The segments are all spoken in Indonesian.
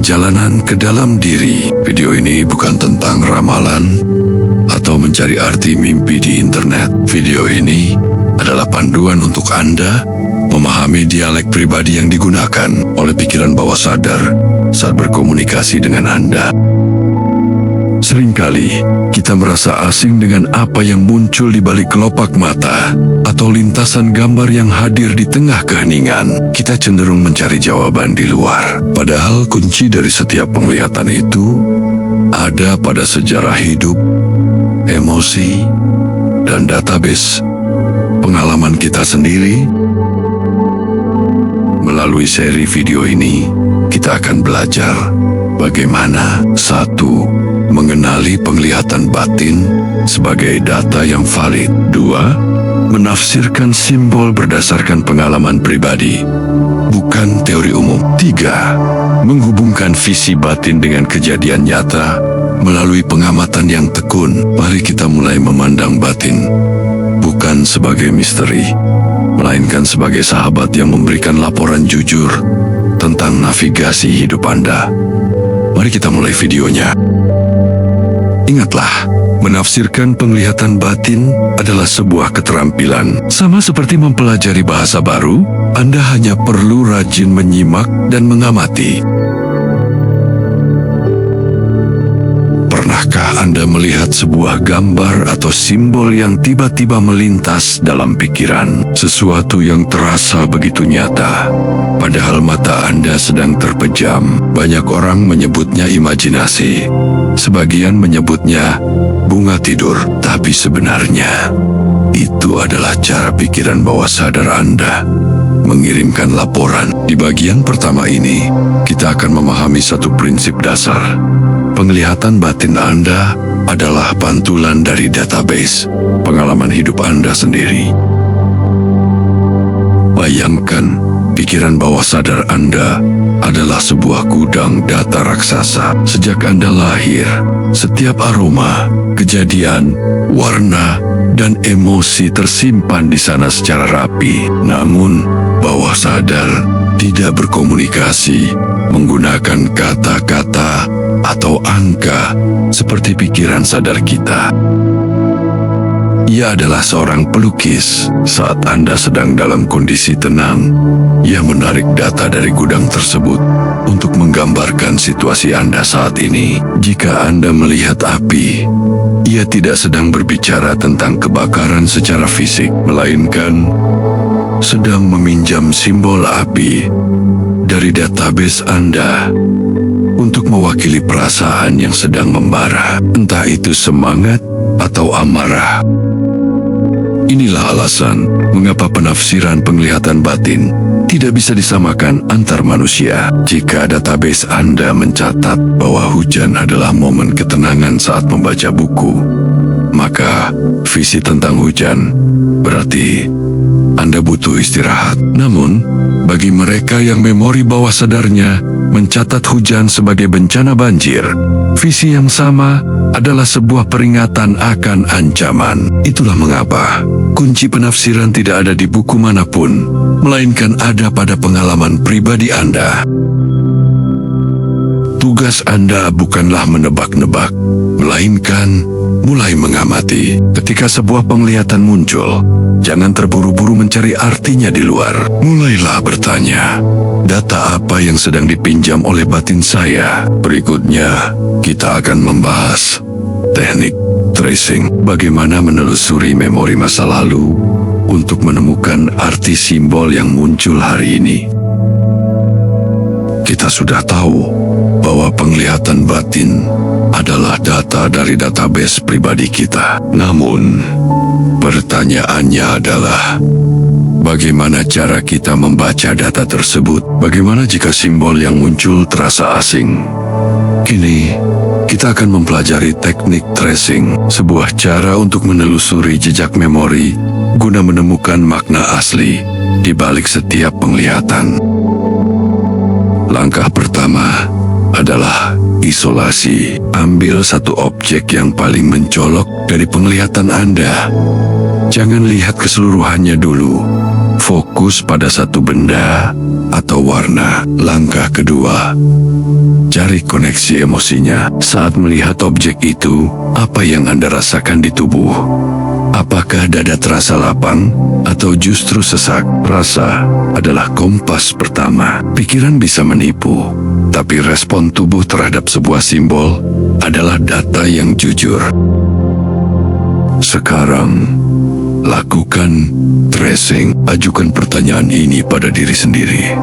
perjalanan ke dalam diri. Video ini bukan tentang ramalan atau mencari arti mimpi di internet. Video ini adalah panduan untuk Anda memahami dialek pribadi yang digunakan oleh pikiran bawah sadar saat berkomunikasi dengan Anda. Seringkali kita merasa asing dengan apa yang muncul di balik kelopak mata atau lintasan gambar yang hadir di tengah keheningan. Kita cenderung mencari jawaban di luar. Padahal kunci dari setiap penglihatan itu ada pada sejarah hidup, emosi, dan database pengalaman kita sendiri. Melalui seri video ini, kita akan belajar bagaimana 1. Mengenali penglihatan batin sebagai data yang valid. 2. Menafsirkan simbol berdasarkan pengalaman pribadi, bukan teori umum. 3. Menghubungkan visi batin dengan kejadian nyata melalui pengamatan yang tekun. Mari kita mulai memandang batin bukan sebagai misteri, melainkan sebagai sahabat yang memberikan laporan jujur tentang navigasi hidup Anda. Mari kita mulai videonya. Ingatlah, menafsirkan penglihatan batin adalah sebuah keterampilan. Sama seperti mempelajari bahasa baru, Anda hanya perlu rajin menyimak dan mengamati. Pernahkah Anda melihat sebuah gambar atau simbol yang tiba-tiba melintas dalam pikiran? Sesuatu yang terasa begitu nyata, padahal mata Anda sedang terpejam. Banyak orang menyebutnya imajinasi. Sebagian menyebutnya bunga tidur. Tapi sebenarnya, itu adalah cara pikiran bawah sadar Anda mengirimkan laporan. Di bagian pertama ini, kita akan memahami satu prinsip dasar. Penglihatan batin Anda adalah pantulan dari database pengalaman hidup Anda sendiri. Bayangkan, pikiran bawah sadar Anda adalah sebuah gudang data raksasa. Sejak Anda lahir, setiap aroma, kejadian, warna, dan emosi tersimpan di sana secara rapi. Namun, bawah sadar tidak berkomunikasi menggunakan kata-kata atau angka seperti pikiran sadar kita. Ia adalah seorang pelukis. Saat Anda sedang dalam kondisi tenang, ia menarik data dari gudang tersebut untuk menggambarkan situasi Anda saat ini. Jika Anda melihat api, ia tidak sedang berbicara tentang kebakaran secara fisik, melainkan sedang meminjam simbol api dari database Anda untuk mewakili perasaan yang sedang membara, entah itu semangat atau amarah. Inilah alasan mengapa penafsiran penglihatan batin tidak bisa disamakan antar manusia. Jika database Anda mencatat bahwa hujan adalah momen ketenangan saat membaca buku, maka visi tentang hujan berarti Anda butuh istirahat. Namun, bagi mereka yang memori bawah sadarnya mencatat hujan sebagai bencana banjir, visi yang sama adalah sebuah peringatan akan ancaman. Itulah mengapa kunci penafsiran tidak ada di buku manapun, melainkan ada pada pengalaman pribadi Anda. Tugas Anda bukanlah menebak-nebak, melainkan mulai mengamati. Ketika sebuah penglihatan muncul, jangan terburu-buru mencari artinya di luar. Mulailah bertanya, data apa yang sedang dipinjam oleh batin saya? Berikutnya, kita akan membahas teknik tracing, bagaimana menelusuri memori masa lalu untuk menemukan arti simbol yang muncul hari ini. Kita sudah tahu bahwa penglihatan batin adalah data dari database pribadi kita. Namun, pertanyaannya adalah, bagaimana cara kita membaca data tersebut? Bagaimana jika simbol yang muncul terasa asing? Kini, kita akan mempelajari teknik tracing, sebuah cara untuk menelusuri jejak memori guna menemukan makna asli di balik setiap penglihatan. Langkah pertama adalah isolasi. Ambil satu objek yang paling mencolok dari penglihatan Anda. Jangan lihat keseluruhannya dulu. Fokus pada satu benda atau warna. Langkah kedua, cari koneksi emosinya. Saat melihat objek itu, apa yang Anda rasakan di tubuh? Apakah dada terasa lapang atau justru sesak? Rasa adalah kompas pertama. Pikiran bisa menipu, tapi respon tubuh terhadap sebuah simbol adalah data yang jujur. Sekarang, lakukan tracing. Ajukan pertanyaan ini pada diri sendiri.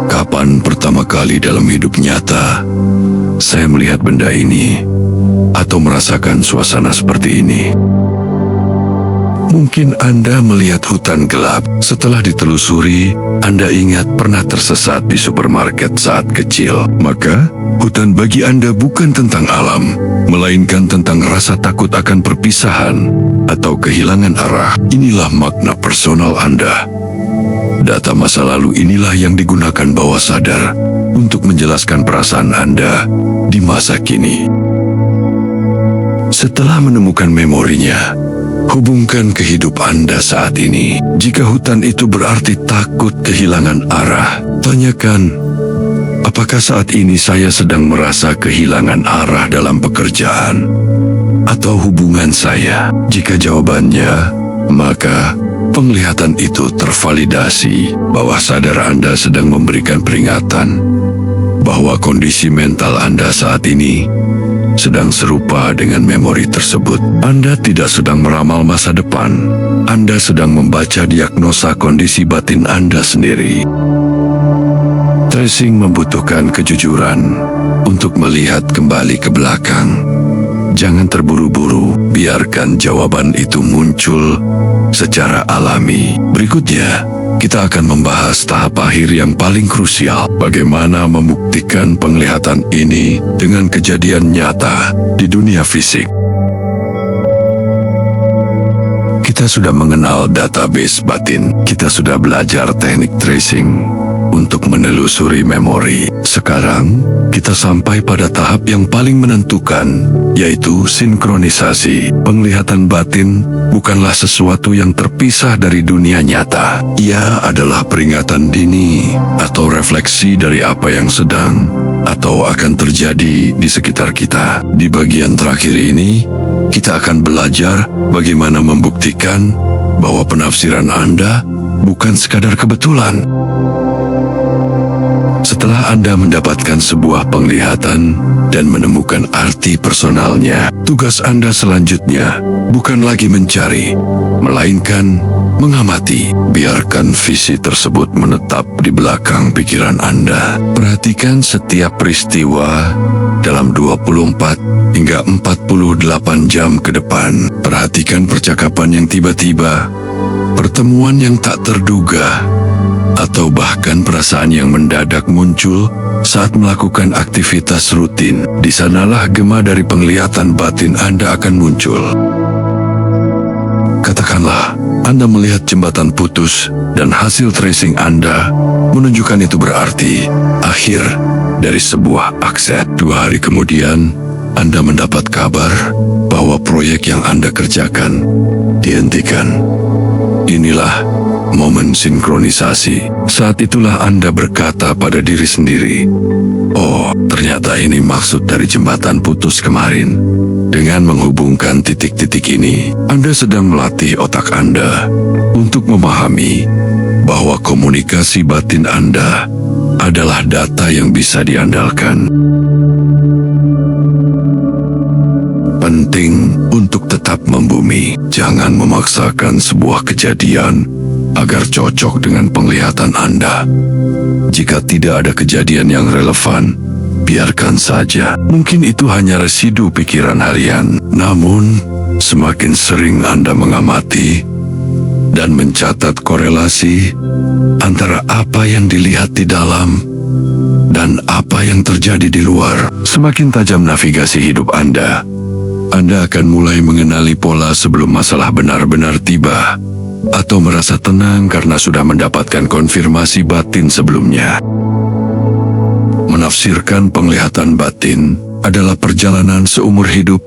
Kapan pertama kali dalam hidup nyata saya melihat benda ini atau merasakan suasana seperti ini? Mungkin Anda melihat hutan gelap. Setelah ditelusuri, Anda ingat pernah tersesat di supermarket saat kecil. Maka, hutan bagi Anda bukan tentang alam, melainkan tentang rasa takut akan perpisahan atau kehilangan arah. Inilah makna personal Anda. Data masa lalu inilah yang digunakan bawah sadar untuk menjelaskan perasaan Anda di masa kini. Setelah menemukan memorinya, hubungkan ke hidup Anda saat ini. Jika hutan itu berarti takut kehilangan arah, tanyakan, apakah saat ini saya sedang merasa kehilangan arah dalam pekerjaan atau hubungan saya? Jika jawabannya, maka penglihatan itu tervalidasi. Bawah sadar Anda sedang memberikan peringatan bahwa kondisi mental Anda saat ini sedang serupa dengan memori tersebut. Anda tidak sedang meramal masa depan. Anda sedang membaca diagnosa kondisi batin Anda sendiri. Tracing membutuhkan kejujuran untuk melihat kembali ke belakang. Jangan terburu-buru, biarkan jawaban itu muncul secara alami. Berikutnya, kita akan membahas tahap akhir yang paling krusial. Bagaimana membuktikan penglihatan ini dengan kejadian nyata di dunia fisik. Kita sudah mengenal database batin. Kita sudah belajar teknik tracing untuk menelusuri memori. Sekarang, kita sampai pada tahap yang paling menentukan, yaitu sinkronisasi. Penglihatan batin bukanlah sesuatu yang terpisah dari dunia nyata. Ia adalah peringatan dini atau refleksi dari apa yang sedang atau akan terjadi di sekitar kita. Di bagian terakhir ini, kita akan belajar bagaimana membuktikan bahwa penafsiran Anda bukan sekadar kebetulan. Setelah Anda mendapatkan sebuah penglihatan dan menemukan arti personalnya, tugas Anda selanjutnya bukan lagi mencari, melainkan mengamati. Biarkan visi tersebut menetap di belakang pikiran Anda. Perhatikan setiap peristiwa dalam 24 hingga 48 jam ke depan. Perhatikan percakapan yang tiba-tiba, pertemuan yang tak terduga, atau bahkan perasaan yang mendadak muncul saat melakukan aktivitas rutin. Di sanalah gema dari penglihatan batin Anda akan muncul. Katakanlah, Anda melihat jembatan putus dan hasil tracing Anda menunjukkan itu berarti akhir dari sebuah akses. 2 hari kemudian, Anda mendapat kabar bahwa proyek yang Anda kerjakan dihentikan. Inilah momen sinkronisasi. Saat itulah Anda berkata pada diri sendiri, "Oh, ternyata ini maksud dari jembatan putus kemarin." Dengan menghubungkan titik-titik ini, Anda sedang melatih otak Anda untuk memahami bahwa komunikasi batin Anda adalah data yang bisa diandalkan. Penting untuk tetap membumi. Jangan memaksakan sebuah kejadian agar cocok dengan penglihatan Anda. Jika tidak ada kejadian yang relevan, biarkan saja. Mungkin itu hanya residu pikiran harian. Namun, semakin sering Anda mengamati dan mencatat korelasi antara apa yang dilihat di dalam dan apa yang terjadi di luar, semakin tajam navigasi hidup Anda. Anda akan mulai mengenali pola sebelum masalah benar-benar tiba, atau merasa tenang karena sudah mendapatkan konfirmasi batin sebelumnya. Menafsirkan penglihatan batin adalah perjalanan seumur hidup.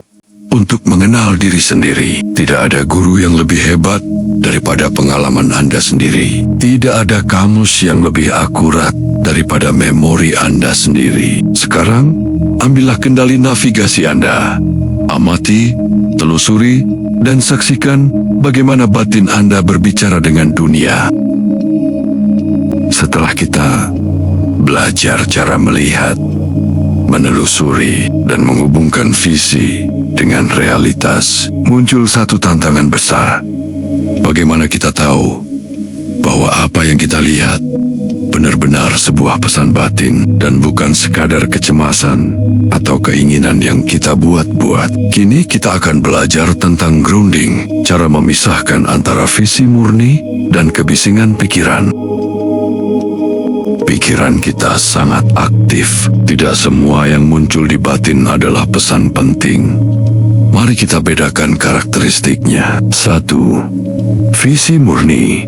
untuk mengenal diri sendiri. Tidak ada guru yang lebih hebat daripada pengalaman Anda sendiri. Tidak ada kamus yang lebih akurat daripada memori Anda sendiri. Sekarang, ambillah kendali navigasi Anda. Amati, telusuri, dan saksikan bagaimana batin Anda berbicara dengan dunia. Setelah kita belajar cara melihat, menelusuri, dan menghubungkan visi dengan realitas, muncul satu tantangan besar. Bagaimana kita tahu bahwa apa yang kita lihat benar-benar sebuah pesan batin dan bukan sekadar kecemasan atau keinginan yang kita buat-buat? Kini kita akan belajar tentang grounding, cara memisahkan antara visi murni dan kebisingan pikiran. Pikiran kita sangat aktif. Tidak semua yang muncul di batin adalah pesan penting. Mari kita bedakan karakteristiknya. 1. Visi murni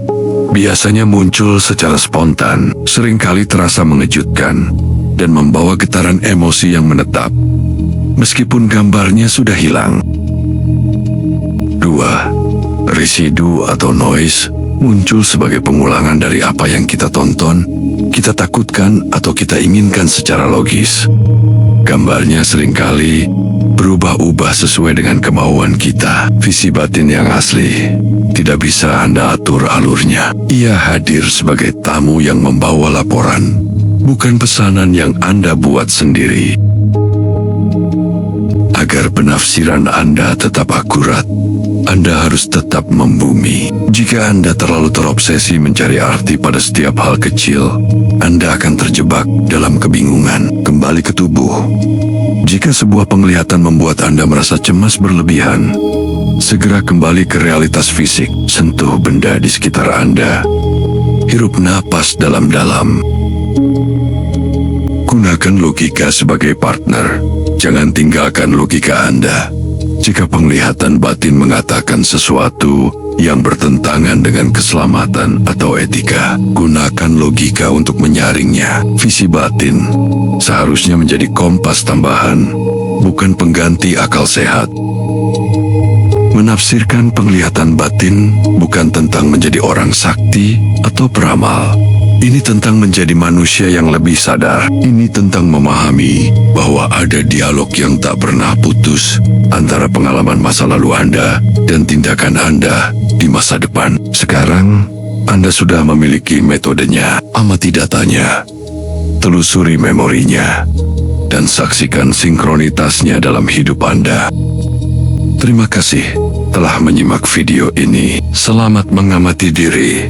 biasanya muncul secara spontan, seringkali terasa mengejutkan, dan membawa getaran emosi yang menetap, meskipun gambarnya sudah hilang. 2. Residu atau noise muncul sebagai pengulangan dari apa yang kita tonton, kita takutkan, atau kita inginkan secara logis. Gambarnya seringkali berubah-ubah sesuai dengan kemauan kita. Visi batin yang asli tidak bisa Anda atur alurnya. Ia hadir sebagai tamu yang membawa laporan, bukan pesanan yang Anda buat sendiri. Agar penafsiran Anda tetap akurat, Anda harus tetap membumi. Jika Anda terlalu terobsesi mencari arti pada setiap hal kecil, Anda akan terjebak dalam kebingungan. Kembali ke tubuh. Jika sebuah penglihatan membuat Anda merasa cemas berlebihan, segera kembali ke realitas fisik. Sentuh benda di sekitar Anda. Hirup napas dalam-dalam. Gunakan logika sebagai partner. Jangan tinggalkan logika Anda. Jika penglihatan batin mengatakan sesuatu yang bertentangan dengan keselamatan atau etika, gunakan logika untuk menyaringnya. Visi batin seharusnya menjadi kompas tambahan, bukan pengganti akal sehat. Menafsirkan penglihatan batin bukan tentang menjadi orang sakti atau peramal. Ini tentang menjadi manusia yang lebih sadar. Ini tentang memahami bahwa ada dialog yang tak pernah putus antara pengalaman masa lalu Anda dan tindakan Anda di masa depan. Sekarang, Anda sudah memiliki metodenya. Amati datanya, telusuri memorinya, dan saksikan sinkronitasnya dalam hidup Anda. Terima kasih telah menyimak video ini. Selamat mengamati diri,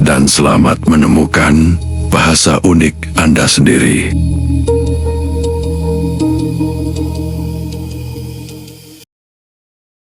dan selamat menemukan bahasa unik Anda sendiri.